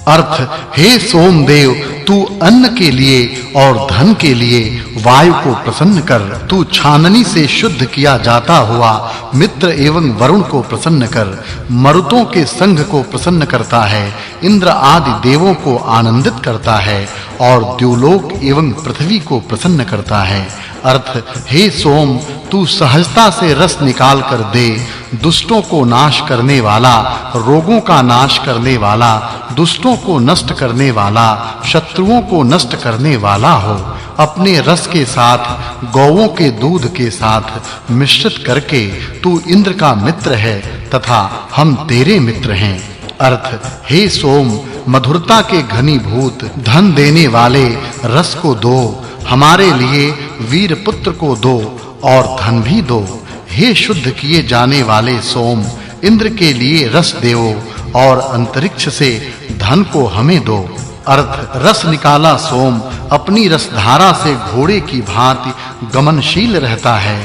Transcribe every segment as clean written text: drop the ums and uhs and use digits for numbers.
अर्थ हे सोमदेव तू अन्न के लिए और धन के लिए वायु को प्रसन्न कर। तू छाननी से शुद्ध किया जाता हुआ मित्र एवं वरुण को प्रसन्न कर। मरुतों के संघ को प्रसन्न करता है, इंद्र आदि देवों को आनंदित करता है और द्युलोक एवं पृथ्वी को प्रसन्न करता है। अर्थ हे सोम तू सहजता से रस निकाल कर दे। दुष्टों को नाश करने वाला, रोगों का नाश करने वाला, दुष्टों को नष्ट करने वाला, शत्रुओं को नष्ट करने वाला हो। अपने रस के साथ गौओं के दूध के साथ मिश्रित करके तू इंद्र का मित्र है तथा हम तेरे मित्र हैं। अर्थ हे सोम मधुरता के घनीभूत धन देने वाले रस को दो, हमारे लिए वीर पुत्र को दो और धन भी दो। हे शुद्ध किए जाने वाले सोम इंद्र के लिए रस देओ और अंतरिक्ष से धन को हमें दो। अर्थ रस निकाला सोम अपनी रसधारा से घोड़े की भांति गमनशील रहता है।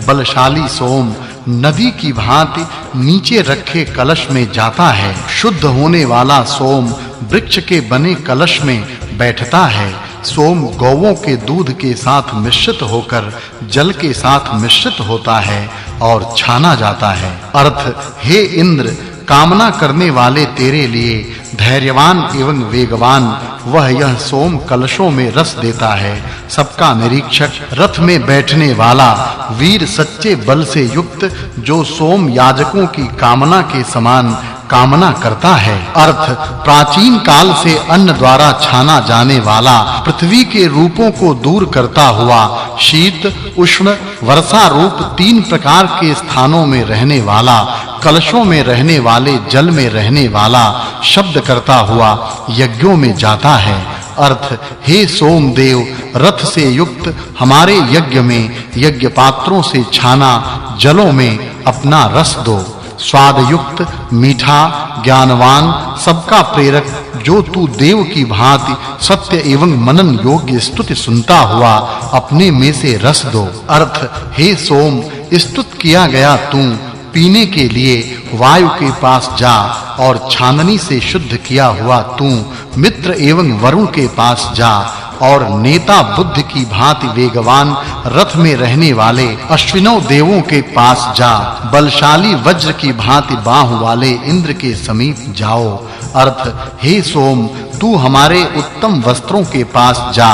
बलशाली सोम नदी की भांति नीचे रखे कलश में जाता है। शुद्ध होने वाला सोम वृक्ष के बने कलश में बैठता है। सोम गौओं के दूध के साथ मिश्रित होकर जल के साथ मिश्रित होता है और छाना जाता है। अर्थ हे इंद्र कामना करने वाले तेरे लिए धैर्यवान एवं वेगवान वह यह सोम कलशों में रस देता है। सबका निरीक्षक रथ में बैठने वाला वीर सच्चे बल से युक्त जो सोम याजकों की कामना के समान कामना करता है। अर्थ प्राचीन काल से अन्न द्वारा छाना जाने वाला पृथ्वी के रूपों को दूर करता हुआ शीत उष्ण वर्षा रूप तीन प्रकार के स्थानों में रहने वाला कलशों में रहने वाले जल में रहने वाला शब्द करता हुआ यज्ञों में जाता है। अर्थ हे सोमदेव रथ से युक्त हमारे यज्ञ में यज्ञ पात्रों से छाना जलों में अपना रस दो। स्वाद युक्त मीठा ज्ञानवान सबका प्रेरक जो तू देव की भांति सत्य एवं मनन योग्य स्तुति सुनता हुआ अपने में से रस दो। अर्थ हे सोम स्तुत किया गया तू पीने के लिए वायु के पास जा और छाननी से शुद्ध किया हुआ तू मित्र एवं वरुण के पास जा और नेता बुद्ध की भांति वेगवान रथ में रहने वाले अश्विनों देवों के पास जा। बलशाली वज्र की भांति बाहु वाले इंद्र के समीप जाओ। अर्थ हे सोम तू हमारे उत्तम वस्त्रों के पास जा।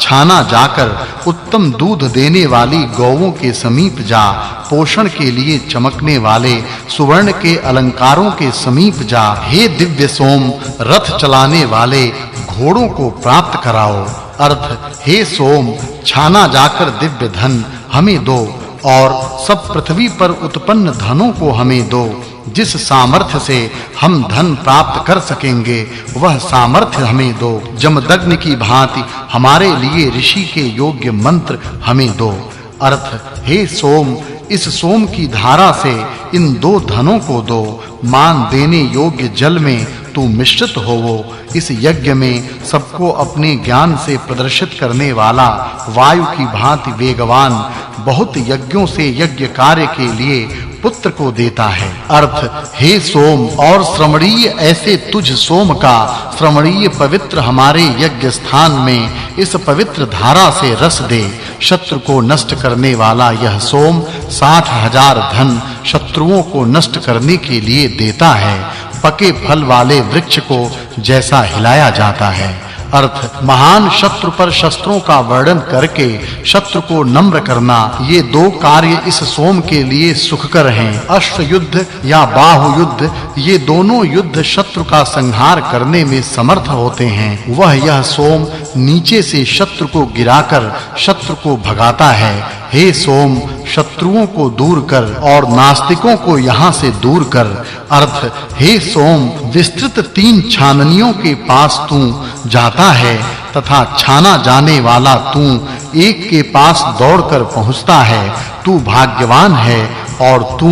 छाना जाकर उत्तम दूध देने वाली गौओं के समीप जा। पोषण के लिए चमकने वाले सुवर्ण के अलंकारों के समीप जा। हे दिव्य सोम रथ चलाने वाले घोड़ों को प्राप्त कराओ। अर्थ हे सोम छाना जाकर दिव्य धन हमें दो और सब पृथ्वी पर उत्पन्न धनों को हमें दो। जिस सामर्थ्य से हम धन प्राप्त कर सकेंगे वह सामर्थ्य हमें दो। जमदग्नि की भांति हमारे लिए ऋषि के योग्य मंत्र हमें दो। अर्थ हे सोम इस सोम की धारा से इन दो धनों को दो। मान देने योग्य जल में तू मिश्रित होवो। इस यज्ञ में सबको अपने ज्ञान से प्रदर्शित करने वाला वायु की भांति वेगवान बहुत यज्ञों से यज्ञ कार्य के लिए पुत्र को देता है। अर्थ हे सोम और श्रमणीय ऐसे तुझ सोम का श्रमणीय पवित्र हमारे यज्ञ स्थान में इस पवित्र धारा से रस दे। शत्रु को नष्ट करने वाला यह सोम 60,000 धन शत्रुओं को नष्ट करने के लिए देता है। पके फल वाले वृक्ष को जैसा हिलाया जाता है। अर्थ महान शत्रु पर शस्त्रों का वर्णन करके शत्रु को नम्र करना ये दो कार्य इस सोम के लिए सुखकर हैं। अश्व युद्ध या बाहु युद्ध ये दोनों युद्ध शत्रु का संहार करने में समर्थ होते हैं। वह यह सोम नीचे से शत्रु को गिराकर शत्रु को भगाता है। हे सोम शत्रुओं को दूर कर और नास्तिकों को यहाँ से दूर कर। अर्थ हे सोम विस्तृत 3 छाननियों के पास तू जाता है तथा छाना जाने वाला तू एक के पास दौड़कर पहुँचता है। तू भाग्यवान है और तू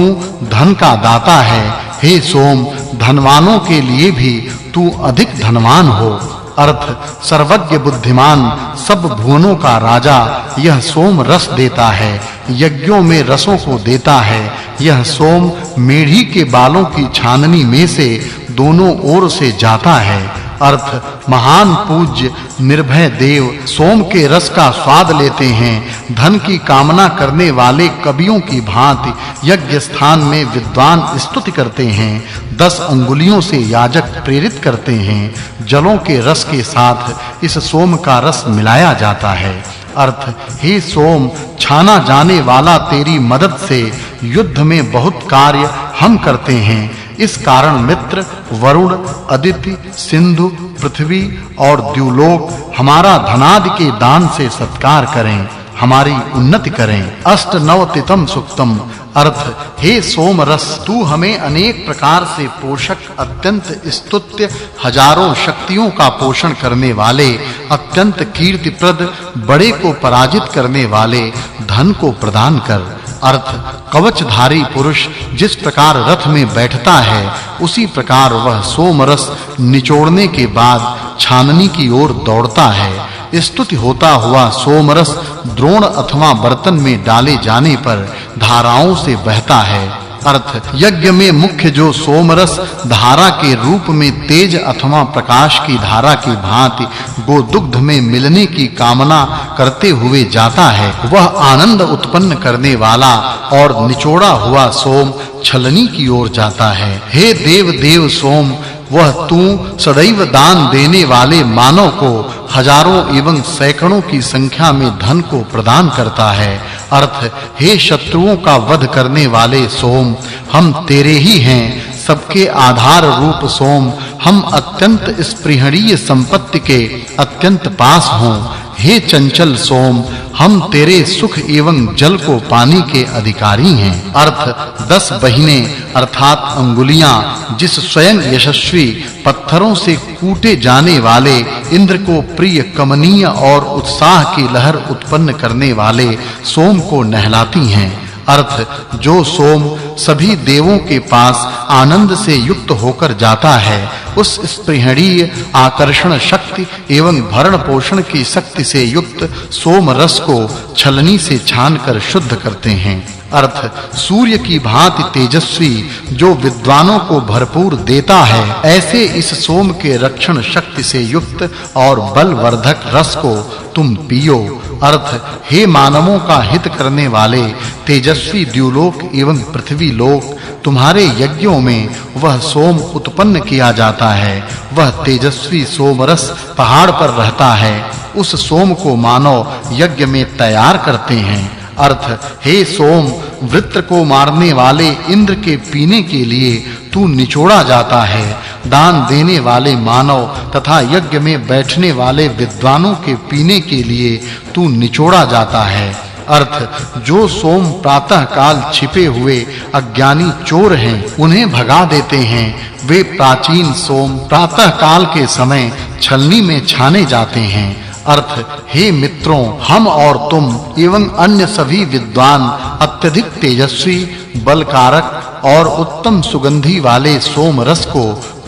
धन का दाता है। हे सोम धनवानों के लिए भी तू अधिक धनवान हो। अर्थ सर्वज्ञ बुद्धिमान सब भुवनों का राजा यह सोम रस देता है। यज्ञों में रसों को देता है। यह सोम मेढ़ी के बालों की छाननी में से दोनों ओर से जाता है। अर्थ महान पूज्य निर्भय देव सोम के रस का स्वाद लेते हैं धन की कामना करने वाले कवियों की भांति यज्ञ स्थान में विद्वान स्तुति करते हैं 10 अंगुलियों से याजक प्रेरित करते हैं जलों के रस के साथ इस सोम का रस मिलाया जाता है अर्थ हे सोम छाना जाने वाला तेरी मदद से युद्ध में बहुत कार्य हम करते हैं इस कारण मित्र वरुण अदिति सिंधु पृथ्वी और द्युलोक हमारा धनादि के दान से सत्कार करें हमारी उन्नति करें अष्टनवतितम सुक्तम अर्थ हे सोम रस तू हमें अनेक प्रकार से पोषक अत्यंत स्तुत्य हजारों शक्तियों का पोषण करने वाले अत्यंत कीर्तिप्रद बड़े को पराजित करने वाले धन को प्रदान कर अर्थ कवचधारी पुरुष जिस प्रकार रथ में बैठता है उसी प्रकार वह सोम रस निचोड़ने के बाद छाननी की ओर दौड़ता है स्तुति होता हुआ सोमरस द्रोण अथवा बर्तन में डाले जाने पर धाराओं से बहता है अर्थ यज्ञ में मुख्य जो सोमरस धारा के रूप में तेज अथवा प्रकाश की धारा की भांति गोदुग्ध में मिलने की कामना करते हुए जाता है वह आनंद उत्पन्न करने वाला और निचोड़ा हुआ सोम छलनी की ओर जाता है हे देव देव सोम वह तू सदैव दान देने वाले मानव को हजारों एवं सैकड़ों की संख्या में धन को प्रदान करता है अर्थ हे शत्रुओं का वध करने वाले सोम हम तेरे ही हैं सबके आधार रूप सोम हम अत्यंत स्पृहणीय संपत्ति के अत्यंत पास हों हे चंचल सोम हम तेरे सुख एवं जल को पाने के अधिकारी हैं अर्थ 10 बहिने अर्थात अंगुलियां जिस स्वयं यशस्वी पत्थरों से कूटे जाने वाले इंद्र को प्रिय कमनीय और उत्साह की लहर उत्पन्न करने वाले सोम को नहलाती हैं अर्थ जो सोम सभी देवों के पास आनंद से युक्त होकर जाता है उस स्पृहणीय आकर्षण शक्ति एवं भरण पोषण की शक्ति से युक्त सोम रस को छलनी से छानकर शुद्ध करते हैं अर्थ सूर्य की भांति तेजस्वी जो विद्वानों को भरपूर देता है ऐसे इस सोम के रक्षण शक्ति से युक्त और बलवर्धक रस को तुम पियो अर्थ हे मानवों का हित करने वाले तेजस्वी द्युलोक एवं पृथ्वी लोक तुम्हारे यज्ञों में वह सोम उत्पन्न किया जाता है वह तेजस्वी सोमरस पहाड़ पर रहता है उस सोम को मानव यज्ञ में तैयार करते हैं अर्थ हे सोम वृत्र को मारने वाले इंद्र के पीने के लिए तू निचोड़ा जाता है दान देने वाले मानव तथा यज्ञ में बैठने वाले विद्वानों के पीने के लिए तू निचोड़ा जाता है अर्थ जो सोम प्रातः काल छिपे हुए अज्ञानी चोर हैं उन्हें भगा देते हैं वे प्राचीन सोम प्रातः काल के समय छलनी में छाने जाते हैं अर्थ हे मित्रों हम और तुम एवं अन्य सभी विद्वान अत्यधिक तेजस्वी बलकारक और उत्तम सुगंधि वाले सोम रस को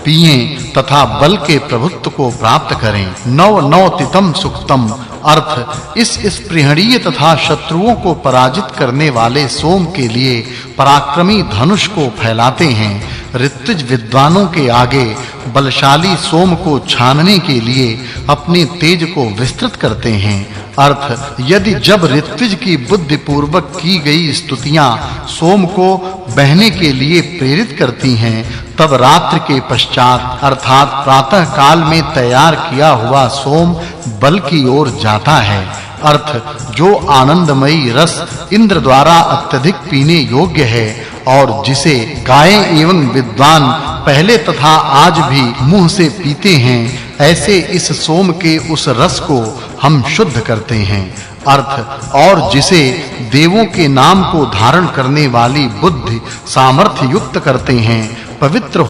पिएं तथा बल के प्रभुत्व को प्राप्त करें नवतितम सुक्तम अर्थ इस स्पृहणीय तथा शत्रुओं को पराजित करने वाले सोम के लिए पराक्रमी धनुष को फैलाते हैं ऋत्विज विद्वानों के आगे बलशाली सोम को छानने के लिए अपने तेज को विस्तृत करते हैं अर्थ यदि जब ऋत्विज की बुद्धि पूर्वक की गई स्तुतियां सोम को बहने के लिए प्रेरित करती हैं तब रात्रि के पश्चात अर्थात प्रातः काल में तैयार किया हुआ सोम बल की ओर जाता है अर्थ जो आनंदमयी रस इंद्र द्वारा अत्यधिक पीने योग्य है और जिसे गायें एवं विद्वान पहले तथा आज भी मुंह से पीते हैं ऐसे इस सोम के उस रस को हम शुद्ध करते हैं अर्थ और जिसे देवों के नाम को धारण करने वाली बुद्धि सामर्थ्य युक्त करते हैं पवित्र